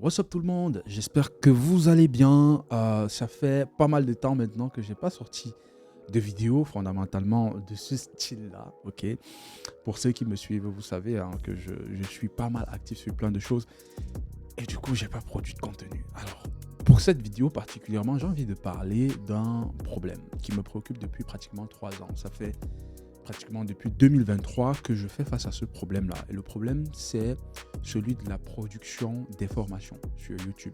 What's up tout le monde? J'espère que vous allez bien. Ça fait pas mal de temps maintenant que j'ai pas sorti de vidéo fondamentalement de ce style-là, ok? Pour ceux qui me suivent, vous savez hein, que je suis pas mal actif sur plein de choses et du coup, j'ai pas produit de contenu. Alors, pour cette vidéo particulièrement, j'ai envie de parler d'un problème qui me préoccupe depuis pratiquement 3 ans. Ça fait pratiquement depuis 2023 que je fais face à ce problème-là. Et le problème, c'est celui de la production des formations sur YouTube.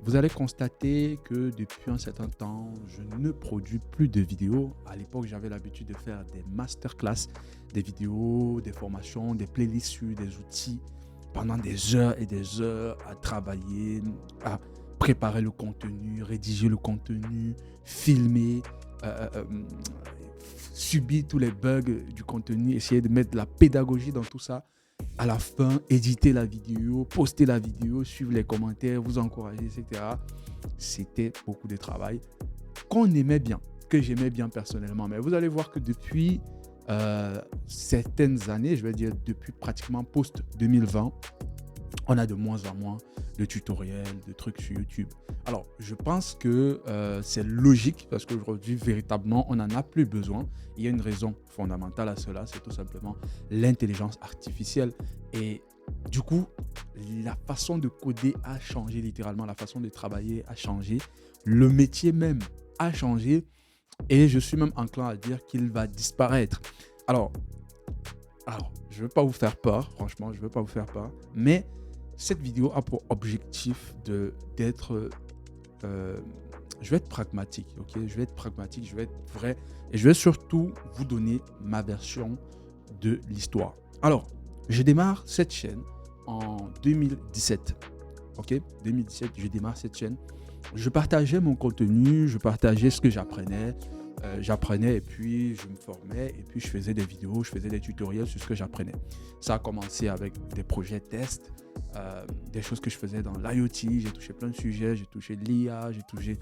Vous allez constater que depuis un certain temps, je ne produis plus de vidéos. À l'époque, j'avais l'habitude de faire des masterclass, des vidéos, des formations, des playlists sur des outils pendant des heures et des heures à travailler, à préparer le contenu, rédiger le contenu, filmer, euh, euh, euh, subir tous les bugs du contenu, essayer de mettre de la pédagogie dans tout ça. À la fin, éditer la vidéo, poster la vidéo, suivre les commentaires, vous encourager, etc. C'était beaucoup de travail qu'on aimait bien, que j'aimais bien personnellement. Mais vous allez voir que depuis certaines années, je vais dire depuis pratiquement post-2020, on a de moins en moins de tutoriels, de trucs sur YouTube. Alors, je pense que c'est logique parce qu'aujourd'hui, véritablement, on n'en a plus besoin. Il y a une raison fondamentale à cela, c'est tout simplement l'intelligence artificielle. Et du coup, la façon de coder a changé littéralement, la façon de travailler a changé, le métier même a changé et je suis même enclin à dire qu'il va disparaître. Alors, je ne veux pas vous faire peur, franchement, je ne veux pas vous faire peur, mais cette vidéo a pour objectif d'être... euh, je vais être pragmatique, ok? Je vais être pragmatique, je vais être vrai et je vais surtout vous donner ma version de l'histoire. Alors, je démarre cette chaîne en 2017, ok? 2017, je démarre cette chaîne. Je partageais mon contenu, je partageais ce que j'apprenais. J'apprenais et puis je me formais et puis je faisais des vidéos, je faisais des tutoriels sur ce que j'apprenais. Ça a commencé avec des projets tests, des choses que je faisais dans l'IoT, j'ai touché plein de sujets, j'ai touché de l'IA, j'ai touché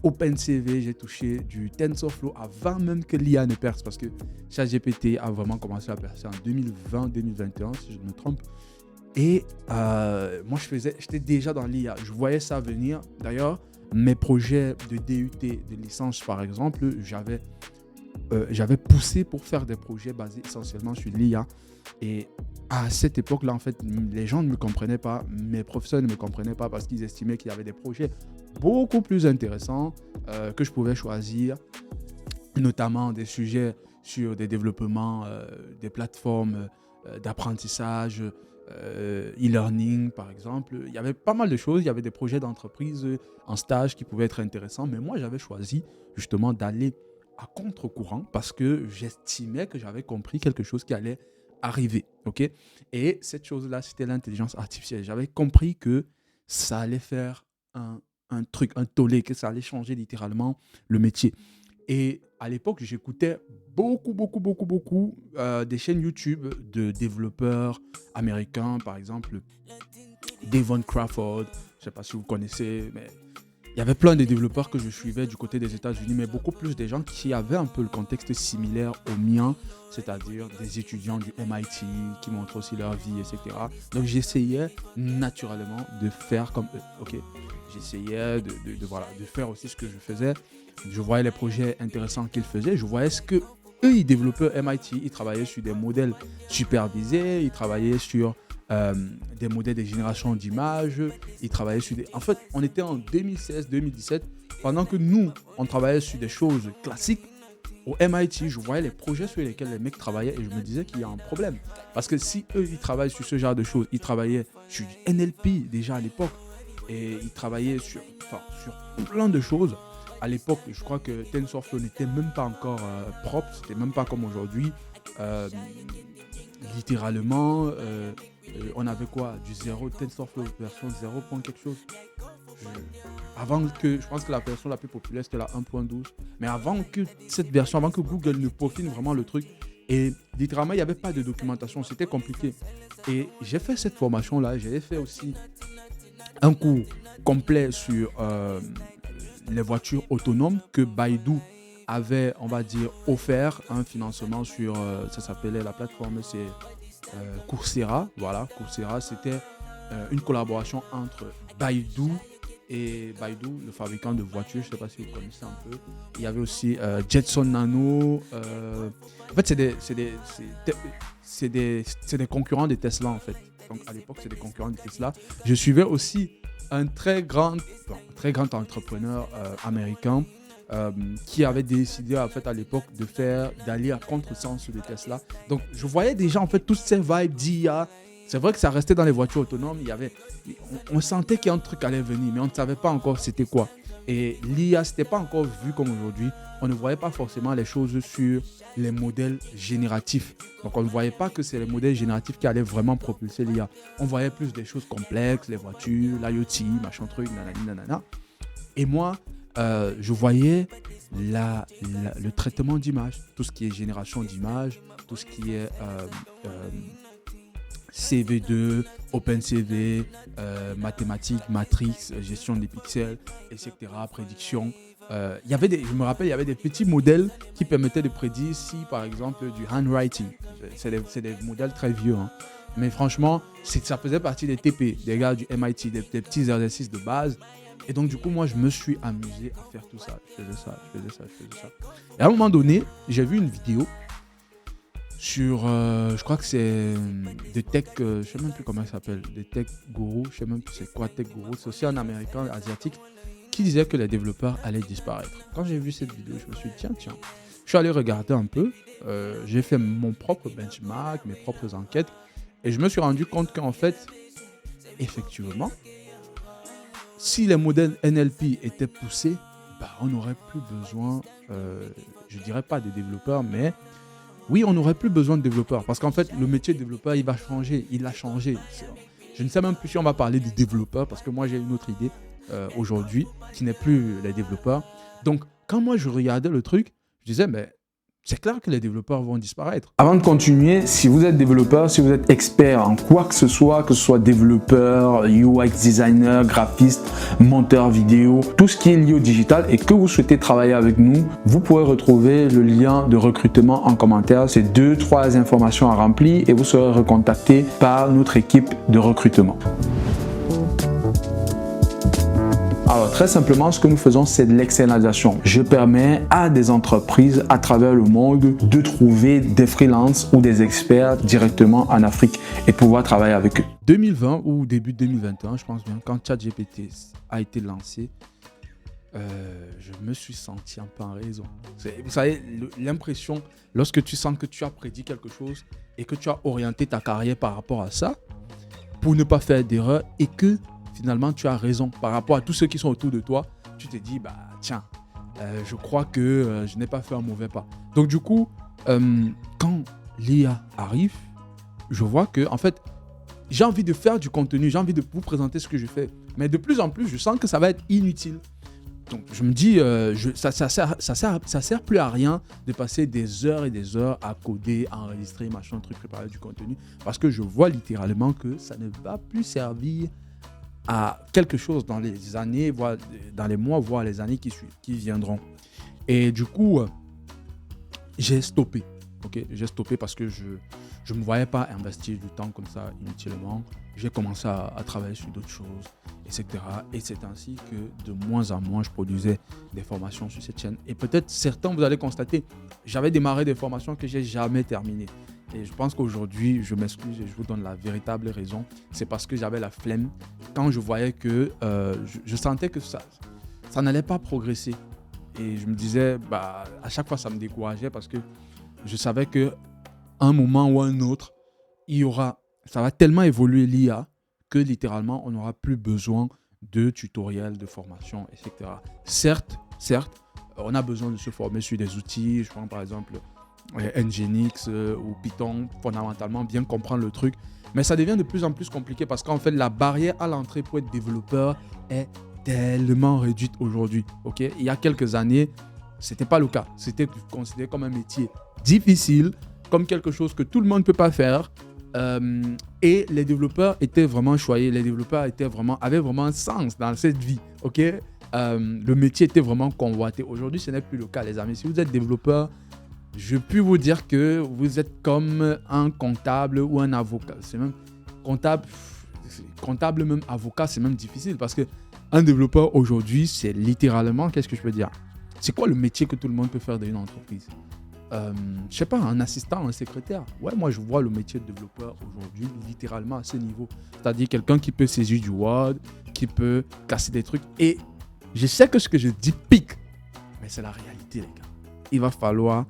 OpenCV, j'ai touché du TensorFlow avant même que l'IA ne perce parce que ChatGPT a vraiment commencé à percer en 2020-2021 si je ne me trompe. Et moi, j'étais déjà dans l'IA. Je voyais ça venir. D'ailleurs, mes projets de DUT, de licence, par exemple, j'avais poussé pour faire des projets basés essentiellement sur l'IA. Et à cette époque-là, en fait, les gens ne me comprenaient pas. Mes professeurs ne me comprenaient pas parce qu'ils estimaient qu'il y avait des projets beaucoup plus intéressants que je pouvais choisir, notamment des sujets sur des développements, des plateformes d'apprentissage, e-learning par exemple. Il y avait pas mal de choses, il y avait des projets d'entreprise en stage qui pouvaient être intéressants, mais moi j'avais choisi justement d'aller à contre-courant parce que j'estimais que j'avais compris quelque chose qui allait arriver, ok? Et cette chose-là, c'était l'intelligence artificielle. J'avais compris que ça allait faire un truc, un tollé, que ça allait changer littéralement le métier. Et à l'époque, j'écoutais beaucoup des chaînes YouTube de développeurs américains, par exemple Devon Crawford, je ne sais pas si vous connaissez, mais il y avait plein de développeurs que je suivais du côté des États-Unis, mais beaucoup plus des gens qui avaient un peu le contexte similaire au mien, c'est-à-dire des étudiants du MIT qui montrent aussi leur vie, etc. Donc j'essayais naturellement de faire comme eux, ok? J'essayais voilà, de faire aussi ce que je faisais. Je voyais les projets intéressants qu'ils faisaient, je voyais ce que eux, ils développaient au MIT, ils travaillaient sur des modèles supervisés, ils travaillaient sur euh, des modèles de génération d'images, ils travaillaient sur des... En fait, on était en 2016-2017, pendant que nous, on travaillait sur des choses classiques. Au MIT, je voyais les projets sur lesquels les mecs travaillaient et je me disais qu'il y a un problème. Parce que si eux, ils travaillent sur ce genre de choses, ils travaillaient sur du NLP déjà à l'époque et ils travaillaient sur plein de choses. À l'époque, je crois que TensorFlow n'était même pas encore propre, c'était même pas comme aujourd'hui. Euh, littéralement, on avait quoi? Du zéro, TensorFlow version 0. Quelque chose. Je pense que la version la plus populaire c'était la 1.12. Mais avant que cette version, avant que Google ne peaufine vraiment le truc, et littéralement il n'y avait pas de documentation, c'était compliqué. Et j'ai fait cette formation là, j'ai fait aussi un cours complet sur les voitures autonomes que Baidu avait, on va dire, offert un financement sur, ça s'appelait la plateforme, c'est Coursera. Voilà, Coursera, c'était une collaboration entre Baidu et Baidu, le fabricant de voitures, je ne sais pas si vous connaissez un peu. Il y avait aussi Jetson Nano. En fait, c'est des concurrents des Tesla, en fait. Donc, à l'époque, c'est des concurrents des Tesla. Je suivais aussi un très grand entrepreneur américain qui avait décidé, en fait, à l'époque, d'aller à contresens de Tesla. Donc, je voyais déjà, en fait, toutes ces vibes d'IA. C'est vrai que ça restait dans les voitures autonomes. On sentait qu'un truc allait venir, mais on ne savait pas encore c'était quoi. Et l'IA, ce n'était pas encore vu comme aujourd'hui. On ne voyait pas forcément les choses sur les modèles génératifs. Donc, on ne voyait pas que c'est les modèles génératifs qui allaient vraiment propulser l'IA. On voyait plus des choses complexes, les voitures, l'IoT, machin truc, nanani, nanana. Et moi, je voyais le traitement d'image, tout ce qui est génération d'images, tout ce qui est CV2, OpenCV, mathématiques, matrix, gestion des pixels, etc., prédiction. Je me rappelle, il y avait des petits modèles qui permettaient de prédire si, par exemple, du handwriting. C'est des modèles très vieux. Hein. Mais franchement, ça faisait partie des TP, des gars du MIT, des petits exercices de base. Et donc, du coup, moi, je me suis amusé à faire tout ça. Je faisais ça. Et à un moment donné, j'ai vu une vidéo sur, je crois que c'est des tech, je ne sais même plus comment ça s'appelle, des tech gourous, je ne sais même plus c'est quoi tech gourous, c'est aussi un américain asiatique qui disait que les développeurs allaient disparaître. Quand j'ai vu cette vidéo, je me suis dit, tiens, je suis allé regarder un peu, j'ai fait mon propre benchmark, mes propres enquêtes, et je me suis rendu compte qu'en fait, effectivement, si les modèles NLP étaient poussés, on n'aurait plus besoin, je dirais pas des développeurs, mais oui, on n'aurait plus besoin de développeurs parce qu'en fait, le métier de développeur, il va changer. Il a changé. Je ne sais même plus si on va parler de développeurs parce que moi, j'ai une autre idée aujourd'hui qui n'est plus les développeurs. Donc, quand moi, je regardais le truc, je disais, mais c'est clair que les développeurs vont disparaître. Avant de continuer, si vous êtes développeur, si vous êtes expert en quoi que ce soit développeur, UX designer, graphiste, monteur vidéo, tout ce qui est lié au digital et que vous souhaitez travailler avec nous, vous pourrez retrouver le lien de recrutement en commentaire. C'est 2-3 informations à remplir et vous serez recontacté par notre équipe de recrutement. Alors très simplement, ce que nous faisons, c'est de l'externalisation. Je permets à des entreprises à travers le monde de trouver des freelances ou des experts directement en Afrique et pouvoir travailler avec eux. 2020 ou début 2021, je pense bien, quand ChatGPT a été lancé, je me suis senti un peu en raison. Vous savez, l'impression, lorsque tu sens que tu as prédit quelque chose et que tu as orienté ta carrière par rapport à ça, pour ne pas faire d'erreur et que finalement, tu as raison par rapport à tous ceux qui sont autour de toi. Tu te dis, tiens, je crois que je n'ai pas fait un mauvais pas. Donc, du coup, quand l'IA arrive, je vois que, en fait, j'ai envie de faire du contenu, j'ai envie de vous présenter ce que je fais. Mais de plus en plus, je sens que ça va être inutile. Donc, je me dis, ça sert plus à rien de passer des heures et des heures à coder, à enregistrer, machin, truc, préparer du contenu. Parce que je vois littéralement que ça ne va plus servir à quelque chose dans les années, voire dans les mois, voire les années qui viendront. Et du coup, j'ai stoppé. J'ai stoppé parce que je ne me voyais pas investir du temps comme ça inutilement. J'ai commencé à travailler sur d'autres choses, etc. Et c'est ainsi que de moins en moins, je produisais des formations sur cette chaîne. Et peut-être certains, vous allez constater, j'avais démarré des formations que je n'ai jamais terminées. Et je pense qu'aujourd'hui, je m'excuse et je vous donne la véritable raison. C'est parce que j'avais la flemme. Quand je voyais que je sentais que ça n'allait pas progresser. Et je me disais, à chaque fois, ça me décourageait parce que je savais qu'à un moment ou à un autre, ça va tellement évoluer l'IA que littéralement, on n'aura plus besoin de tutoriels, de formation, etc. Certes, on a besoin de se former sur des outils. Je prends par exemple Nginx ou Python, fondamentalement, bien comprendre le truc. Mais ça devient de plus en plus compliqué parce qu'en fait, la barrière à l'entrée pour être développeur est tellement réduite aujourd'hui. Il y a quelques années, ce n'était pas le cas. C'était considéré comme un métier difficile, comme quelque chose que tout le monde ne peut pas faire. Et les développeurs étaient vraiment choyés. Les développeurs avaient vraiment un sens dans cette vie. Le métier était vraiment convoité. Aujourd'hui, ce n'est plus le cas, les amis. Si vous êtes développeur, je puis vous dire que vous êtes comme un comptable ou un avocat. C'est même comptable, comptable, même avocat, c'est même difficile parce qu'un développeur aujourd'hui, c'est littéralement, qu'est-ce que je peux dire? C'est quoi le métier que tout le monde peut faire dans une entreprise? Je sais pas, un assistant, un secrétaire. Ouais, moi je vois le métier de développeur aujourd'hui littéralement à ce niveau. C'est-à-dire quelqu'un qui peut saisir du Word, qui peut casser des trucs. Et je sais que ce que je dis pique, mais c'est la réalité, les gars. Il va falloir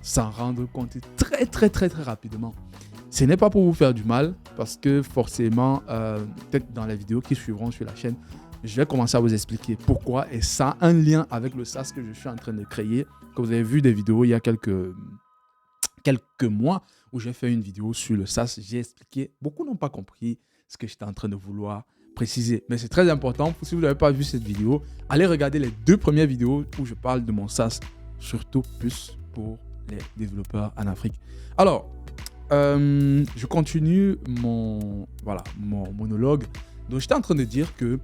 s'en rendre compte très, très, très, très rapidement. Ce n'est pas pour vous faire du mal, parce que forcément, peut-être dans les vidéos qui suivront sur la chaîne, je vais commencer à vous expliquer pourquoi. Et ça a un lien avec le SaaS que je suis en train de créer. Que vous avez vu des vidéos il y a quelques mois où j'ai fait une vidéo sur le SaaS. J'ai expliqué. Beaucoup n'ont pas compris ce que j'étais en train de vouloir préciser. Mais c'est très important. Si vous n'avez pas vu cette vidéo, allez regarder les 2 premières vidéos où je parle de mon SaaS, surtout plus pour les développeurs en Afrique. Alors, je continue mon monologue. Donc, j'étais en train de dire que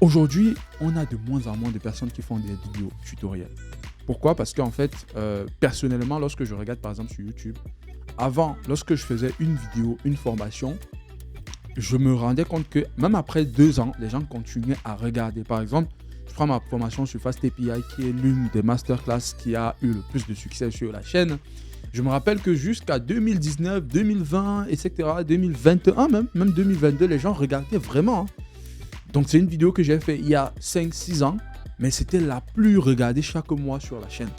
aujourd'hui, on a de moins en moins de personnes qui font des vidéos tutoriels. Pourquoi? Parce qu'en fait, personnellement, lorsque je regarde par exemple sur YouTube, avant, lorsque je faisais une vidéo, une formation, je me rendais compte que même après 2 ans, les gens continuaient à regarder. Par exemple, je prends ma formation sur FastAPI, qui est l'une des masterclass qui a eu le plus de succès sur la chaîne. Je me rappelle que jusqu'à 2019, 2020, etc., 2021 même 2022, les gens regardaient vraiment. Donc, c'est une vidéo que j'ai faite il y a 5-6 ans, mais c'était la plus regardée chaque mois sur la chaîne.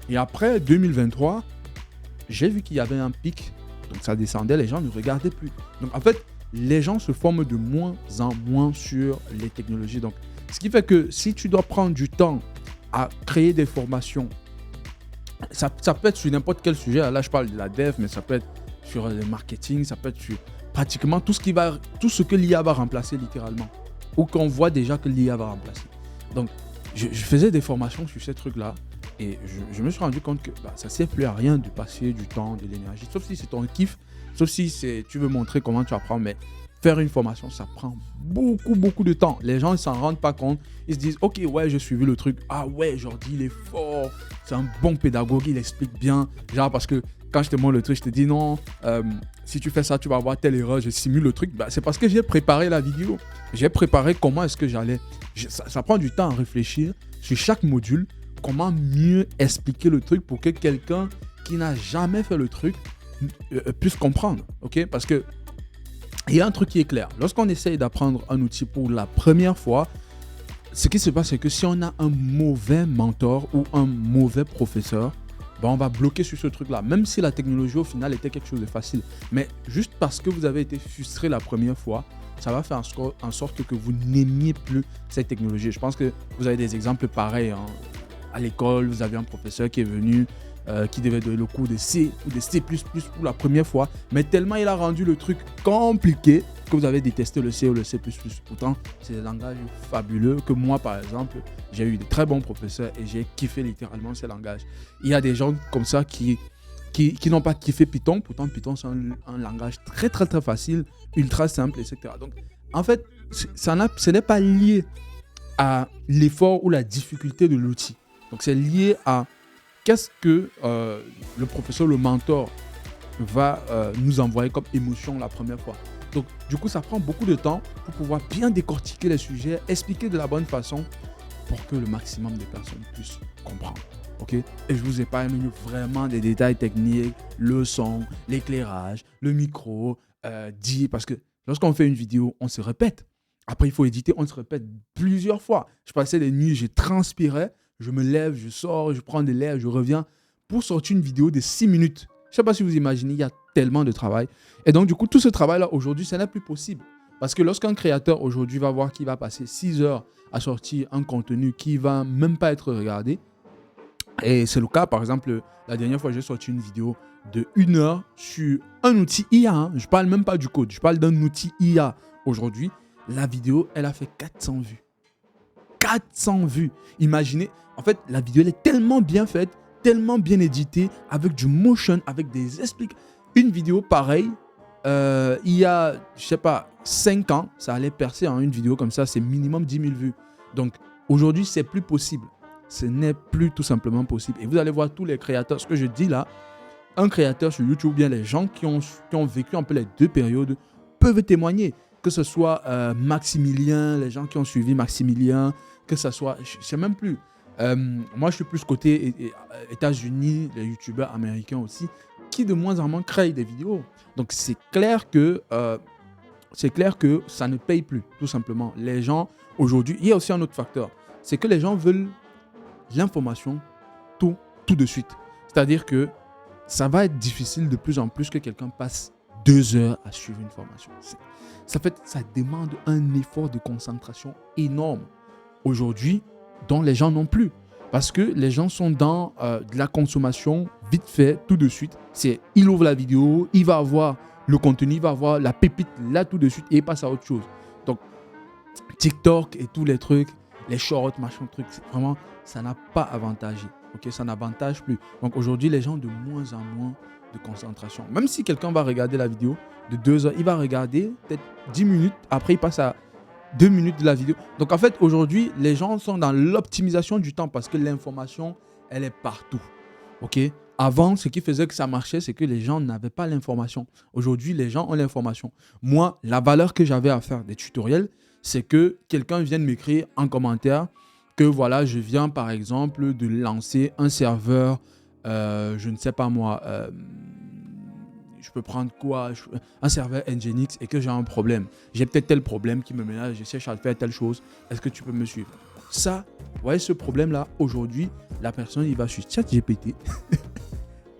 Et après 2023, j'ai vu qu'il y avait un pic, donc ça descendait, les gens ne regardaient plus. Donc, en fait, les gens se forment de moins en moins sur les technologies. Donc, ce qui fait que si tu dois prendre du temps à créer des formations, ça peut être sur n'importe quel sujet. Là, je parle de la dev, mais ça peut être sur le marketing, ça peut être sur pratiquement tout ce que l'IA va remplacer littéralement. Ou qu'on voit déjà que l'IA va remplacer. Donc, je faisais des formations sur ces trucs-là et je me suis rendu compte que ça ne sert plus à rien de passer du temps, de l'énergie. Sauf si c'est ton kiff, sauf si tu veux montrer comment tu apprends. Mais faire une formation, ça prend beaucoup, beaucoup de temps. Les gens ne s'en rendent pas compte. Ils se disent, ok, ouais, j'ai suivi le truc. Ah ouais, Jordi, il est fort. C'est un bon pédagogue, il explique bien. Genre, parce que quand je te montre le truc, je te dis non, si tu fais ça, tu vas avoir telle erreur, je simule le truc. C'est parce que j'ai préparé la vidéo. J'ai préparé comment est-ce que j'allais. Ça prend du temps à réfléchir sur chaque module, comment mieux expliquer le truc pour que quelqu'un qui n'a jamais fait le truc puisse comprendre. Ok? Parce que il y a un truc qui est clair. Lorsqu'on essaye d'apprendre un outil pour la première fois, ce qui se passe, c'est que si on a un mauvais mentor ou un mauvais professeur, on va bloquer sur ce truc-là, même si la technologie au final était quelque chose de facile. Mais juste parce que vous avez été frustré la première fois, ça va faire en sorte que vous n'aimiez plus cette technologie. Je pense que vous avez des exemples pareils. Hein. À l'école, vous avez un professeur qui est venu, qui devait donner le cours de C ou de C++ pour la première fois, mais tellement il a rendu le truc compliqué que vous avez détesté le C ou le C++. Pourtant, c'est des langages fabuleux que moi, par exemple, j'ai eu de très bons professeurs et j'ai kiffé littéralement ces langages. Il y a des gens comme ça qui n'ont pas kiffé Python. Pourtant, Python, c'est un langage très, très, très facile, ultra simple, etc. Donc, en fait, ce n'est pas lié à l'effort ou la difficulté de l'outil. Donc, c'est lié à qu'est-ce que le professeur, le mentor, va nous envoyer comme émotion la première fois. Donc, du coup, ça prend beaucoup de temps pour pouvoir bien décortiquer les sujets, expliquer de la bonne façon pour que le maximum de personnes puissent comprendre. Ok? Et je vous épargne vraiment des détails techniques, le son, l'éclairage, le micro, parce que lorsqu'on fait une vidéo, on se répète. Après, il faut éditer, on se répète plusieurs fois. Je passais des nuits, je transpirais, je me lève, je sors, je prends de l'air, je reviens pour sortir une vidéo de 6 minutes. Je ne sais pas si vous imaginez, il y a tellement de travail. Et donc, du coup, tout ce travail-là, aujourd'hui, ça n'est plus possible. Parce que lorsqu'un créateur, aujourd'hui, va voir qu'il va passer 6 heures à sortir un contenu qui ne va même pas être regardé, et c'est le cas, par exemple, la dernière fois, j'ai sorti une vidéo de 1 heure sur un outil IA. Hein. Je ne parle même pas du code, je parle d'un outil IA. Aujourd'hui, la vidéo, elle a fait 400 vues. 400 vues. Imaginez, en fait, la vidéo, elle est tellement bien faite, tellement bien édité, avec du motion, avec des explications. Une vidéo pareille, il y a, je sais pas, 5 ans, ça allait percer en une vidéo comme ça, c'est minimum 10 000 vues. Donc, aujourd'hui, c'est plus possible. Ce n'est plus tout simplement possible. Et vous allez voir tous les créateurs, ce que je dis là, un créateur sur YouTube, ou bien les gens qui ont vécu un peu les deux périodes peuvent témoigner. Que ce soit Maximilien, les gens qui ont suivi Maximilien, que ce soit, je ne sais même plus. Moi, je suis plus côté États-Unis, les youtubeurs américains aussi, qui de moins en moins créent des vidéos. Donc, c'est clair que ça ne paye plus, tout simplement. Les gens, aujourd'hui, il y a aussi un autre facteur. C'est que les gens veulent l'information tout de suite. C'est-à-dire que ça va être difficile de plus en plus que quelqu'un passe 2 heures à suivre une formation. Ça demande un effort de concentration énorme. Aujourd'hui, dont les gens n'ont plus. Parce que les gens sont dans de la consommation vite fait, tout de suite. Il ouvre la vidéo, il va avoir le contenu, il va avoir la pépite là tout de suite et il passe à autre chose. Donc, TikTok et tous les trucs, les shorts, machin, trucs, vraiment, ça n'a pas avantagé. Okay, ça n'avantage plus. Donc aujourd'hui, les gens ont de moins en moins de concentration. Même si quelqu'un va regarder la vidéo de 2 heures, il va regarder peut-être 10 minutes. Après, il passe à 2 minutes de la vidéo. Donc en fait, aujourd'hui, les gens sont dans l'optimisation du temps parce que l'information, elle est partout. Ok? Avant, ce qui faisait que ça marchait, c'est que les gens n'avaient pas l'information. Aujourd'hui, les gens ont l'information. Moi, la valeur que j'avais à faire des tutoriels, c'est que quelqu'un vienne m'écrire en commentaire que voilà, je viens par exemple de lancer un serveur, je ne sais pas moi, je peux prendre quoi, un serveur Nginx et que j'ai un problème. J'ai peut-être tel problème qui me ménage, je cherche à faire telle chose, est-ce que tu peux me suivre? Ça, vous voyez ce problème-là, aujourd'hui, la personne, il va sur ChatGPT,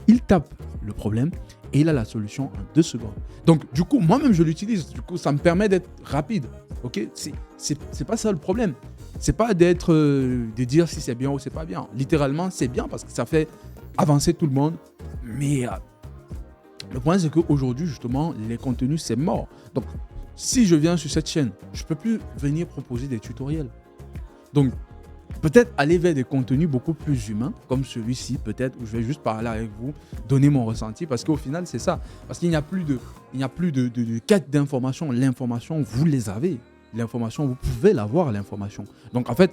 il tape le problème et il a la solution en 2 secondes. Donc, du coup, moi-même, je l'utilise. Du coup, ça me permet d'être rapide. Ok? C'est pas ça le problème. C'est pas de dire si c'est bien ou c'est pas bien. Littéralement, c'est bien parce que ça fait avancer tout le monde. Mais le point, c'est qu'aujourd'hui, justement, les contenus, c'est mort. Donc, si je viens sur cette chaîne, je ne peux plus venir proposer des tutoriels. Donc, peut-être aller vers des contenus beaucoup plus humains, comme celui-ci, peut-être, où je vais juste parler avec vous, donner mon ressenti, parce qu'au final, c'est ça. Parce qu'il n'y a plus de quête d'information. L'information, vous les avez. L'information, vous pouvez l'avoir, l'information. Donc, en fait,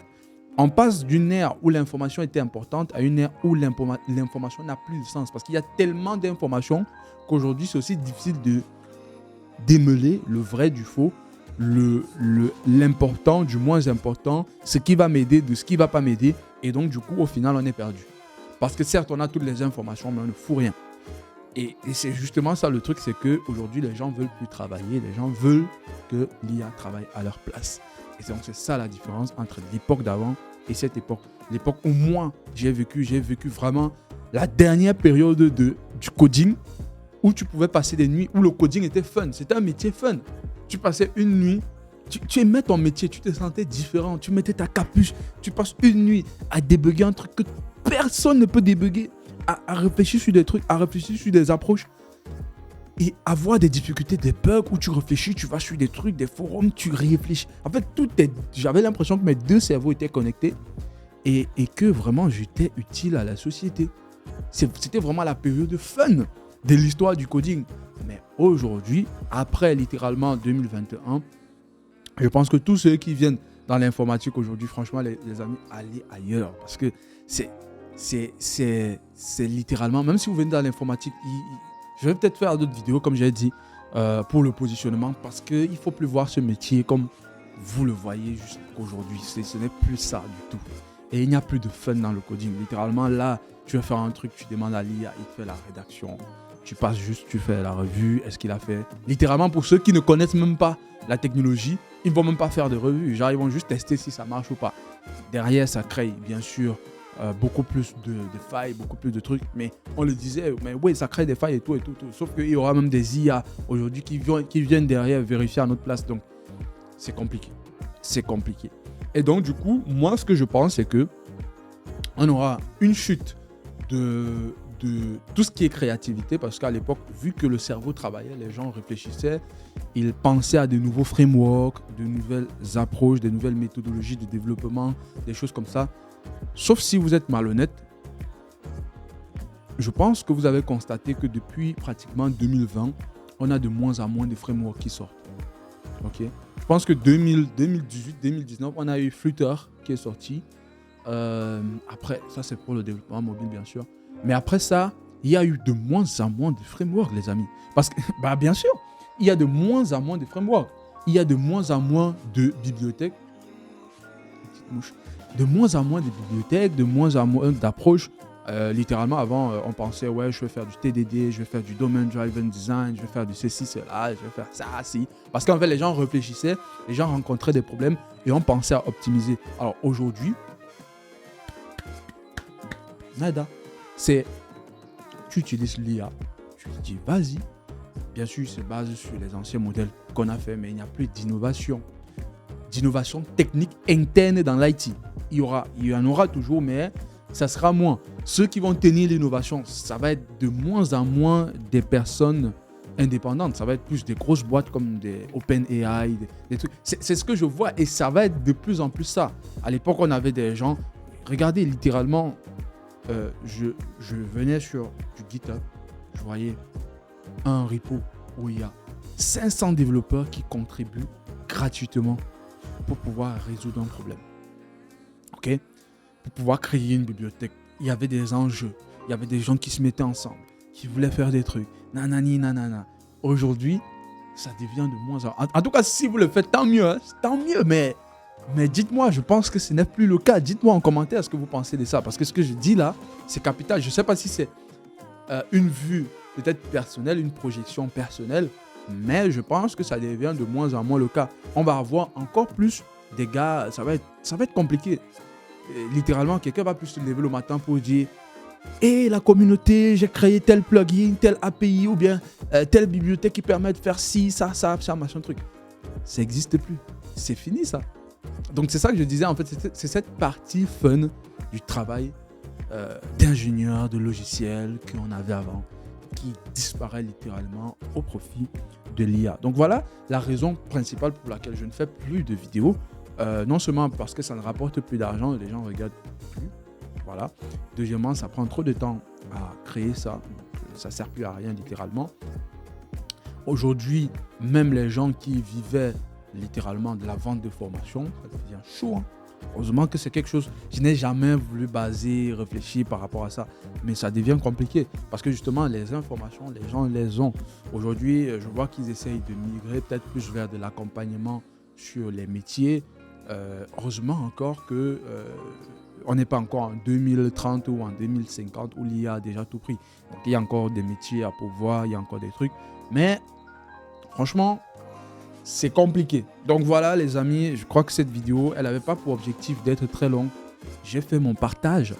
on passe d'une ère où l'information était importante à une ère où l'information n'a plus de sens. Parce qu'il y a tellement d'informations qu'aujourd'hui, c'est aussi difficile de démêler le vrai du faux, l'important du moins important, ce qui va m'aider de ce qui ne va pas m'aider. Et donc, du coup, au final, on est perdu. Parce que certes, on a toutes les informations, mais on ne fout rien. Et c'est justement ça le truc, c'est qu'aujourd'hui, les gens ne veulent plus travailler. Les gens veulent que l'IA travaille à leur place. Et donc, c'est ça la différence entre l'époque d'avant et cette époque. L'époque où moi, j'ai vécu vraiment la dernière période du coding, où tu pouvais passer des nuits, où le coding était fun. C'était un métier fun. Tu passais une nuit, tu aimais ton métier, tu te sentais différent, tu mettais ta capuche, tu passes une nuit à débugger un truc que personne ne peut débugger, à réfléchir sur des trucs, à réfléchir sur des approches et avoir des difficultés, des bugs où tu réfléchis, tu vas sur des trucs, des forums, tu réfléchis. En fait, j'avais l'impression que mes 2 cerveaux étaient connectés et que vraiment j'étais utile à la société. C'était vraiment la période fun de l'histoire du coding. Mais aujourd'hui, après littéralement 2021, je pense que tous ceux qui viennent dans l'informatique aujourd'hui, franchement, les amis, allez ailleurs. Parce que c'est littéralement, même si vous venez dans l'informatique, je vais peut-être faire d'autres vidéos, comme j'ai dit, pour le positionnement, parce qu'il ne faut plus voir ce métier comme vous le voyez jusqu'aujourd'hui. Ce n'est plus ça du tout. Et il n'y a plus de fun dans le coding. Littéralement, là, tu veux faire un truc, tu demandes à l'IA, il te fait la rédaction. Tu passes juste, tu fais la revue, est-ce qu'il a fait. Littéralement, pour ceux qui ne connaissent même pas la technologie, ils ne vont même pas faire de revue. Genre, ils vont juste tester si ça marche ou pas. Derrière, ça crée, bien sûr, beaucoup plus de failles, beaucoup plus de trucs. Mais on le disait, mais oui, ça crée des failles et tout. Sauf qu'il y aura même des IA aujourd'hui qui viennent derrière vérifier à notre place. Donc, c'est compliqué. C'est compliqué. Et donc, du coup, moi, ce que je pense, c'est que on aura une chute de tout ce qui est créativité, parce qu'à l'époque, vu que le cerveau travaillait, les gens réfléchissaient, ils pensaient à de nouveaux frameworks, de nouvelles approches, de nouvelles méthodologies de développement, des choses comme ça. Sauf si vous êtes malhonnête, je pense que vous avez constaté que depuis pratiquement 2020, on a de moins en moins de frameworks qui sortent. Okay? Je pense que 2018-2019, on a eu Flutter qui est sorti. Après, ça c'est pour le développement mobile bien sûr. Mais après ça, il y a eu de moins en moins de frameworks, les amis. Parce que, bah, bien sûr, il y a de moins en moins de frameworks. Il y a de moins en moins de bibliothèques. Petite mouche. De moins en moins de bibliothèques, de moins en moins d'approches. Littéralement, avant, on pensait, ouais, je vais faire du TDD, je vais faire du Domain Driven Design, je vais faire du ceci, cela, je vais faire ça, ci. Parce qu'en fait, les gens réfléchissaient, les gens rencontraient des problèmes et on pensait à optimiser. Alors aujourd'hui, nada. C'est, tu utilises l'IA, tu te dis, vas-y. Bien sûr, c'est basé sur les anciens modèles qu'on a fait, mais il n'y a plus d'innovation. D'innovation technique interne dans l'IT. Il y en aura toujours, mais ça sera moins. Ceux qui vont tenir l'innovation, ça va être de moins en moins des personnes indépendantes. Ça va être plus des grosses boîtes comme des OpenAI, des trucs. C'est ce que je vois et ça va être de plus en plus ça. À l'époque, on avait des gens... Regardez, littéralement, je venais sur du GitHub, je voyais un repo où il y a 500 développeurs qui contribuent gratuitement pour pouvoir résoudre un problème. OK ? Pour pouvoir créer une bibliothèque. Il y avait des enjeux. Il y avait des gens qui se mettaient ensemble, qui voulaient faire des trucs. Nanani, nanana. Aujourd'hui, ça devient de moins en moins. En tout cas, si vous le faites, tant mieux. Hein, tant mieux. Mais dites-moi, je pense que ce n'est plus le cas. Dites-moi en commentaire ce que vous pensez de ça. Parce que ce que je dis là, c'est capital. Je ne sais pas si c'est une vue peut-être personnelle, une projection personnelle. Mais je pense que ça devient de moins en moins le cas. On va avoir encore plus des gars. Ça va être compliqué. Littéralement, quelqu'un va plus se lever le matin pour dire hey, la communauté, j'ai créé tel plugin, tel API ou bien telle bibliothèque qui permet de faire ci, ça, machin truc. Ça n'existe plus. C'est fini ça. Donc c'est ça que je disais, en fait, c'est cette partie fun du travail d'ingénieur, de logiciel qu'on avait avant, qui disparaît littéralement au profit de l'IA. Donc voilà la raison principale pour laquelle je ne fais plus de vidéos. Non seulement parce que ça ne rapporte plus d'argent et les gens ne regardent plus. Voilà. Deuxièmement, ça prend trop de temps à créer ça. Ça ne sert plus à rien littéralement. Aujourd'hui, même les gens qui vivaient littéralement de la vente de formation, ça devient chaud. Hein. Heureusement que c'est quelque chose, je n'ai jamais voulu baser, réfléchir par rapport à ça. Mais ça devient compliqué parce que justement, les informations, les gens les ont. Aujourd'hui, je vois qu'ils essayent de migrer peut-être plus vers de l'accompagnement sur les métiers. Heureusement encore que on n'est pas encore en 2030 ou en 2050 où l'IA a déjà tout pris. Donc il y a encore des métiers à pourvoir, il y a encore des trucs. Mais franchement, c'est compliqué. Donc voilà les amis, je crois que cette vidéo, elle n'avait pas pour objectif d'être très longue. J'ai fait mon partage,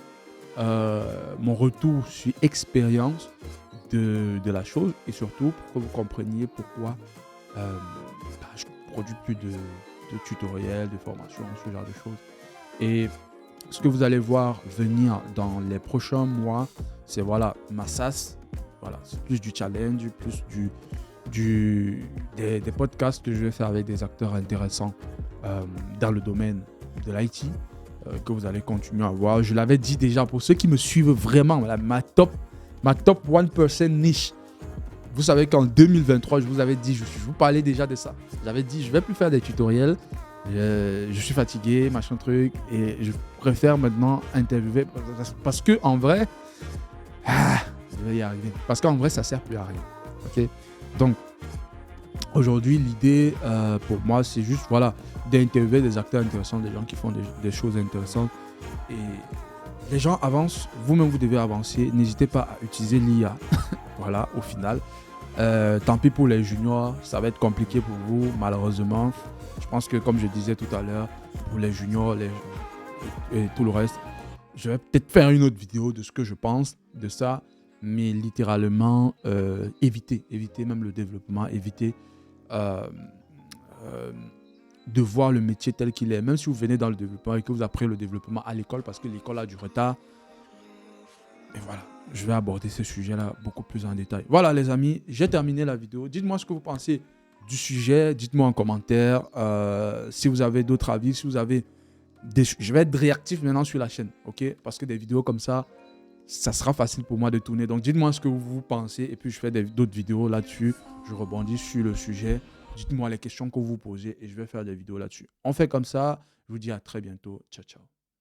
mon retour sur expérience de la chose et surtout pour que vous compreniez pourquoi je ne produis plus de tutoriels, de formations, ce genre de choses. Et ce que vous allez voir venir dans les prochains mois, c'est voilà, ma SaaS. Voilà, c'est plus du challenge, plus des podcasts que je vais faire avec des acteurs intéressants dans le domaine de l'IT que vous allez continuer à voir. Je l'avais dit déjà, pour ceux qui me suivent vraiment, ma top 1% niche. Vous savez qu'en 2023, je vous avais dit, je vous parlais déjà de ça. J'avais dit, je ne vais plus faire des tutoriels. Je suis fatigué, machin truc. Et je préfère maintenant interviewer. Parce que en vrai, je vais y arriver. Parce qu'en vrai, ça ne sert plus à rien. Okay? Donc, aujourd'hui, l'idée pour moi, c'est juste voilà, d'interviewer des acteurs intéressants, des gens qui font des choses intéressantes. Et les gens avancent. Vous-même, vous devez avancer. N'hésitez pas à utiliser l'IA. Voilà, au final. Tant pis pour les juniors, ça va être compliqué pour vous, malheureusement. Je pense que, comme je disais tout à l'heure, pour les juniors et tout le reste, je vais peut-être faire une autre vidéo de ce que je pense de ça, mais littéralement, éviter même le développement, éviter de voir le métier tel qu'il est. Même si vous venez dans le développement et que vous apprenez le développement à l'école, parce que l'école a du retard. Et voilà, je vais aborder ce sujet-là beaucoup plus en détail. Voilà les amis, j'ai terminé la vidéo. Dites-moi ce que vous pensez du sujet. Dites-moi en commentaire si vous avez d'autres avis, si vous avez je vais être réactif maintenant sur la chaîne, ok? Parce que des vidéos comme ça, ça sera facile pour moi de tourner. Donc dites-moi ce que vous pensez et puis je fais d'autres vidéos là-dessus. Je rebondis sur le sujet. Dites-moi les questions que vous posez et je vais faire des vidéos là-dessus. On fait comme ça. Je vous dis à très bientôt. Ciao, ciao.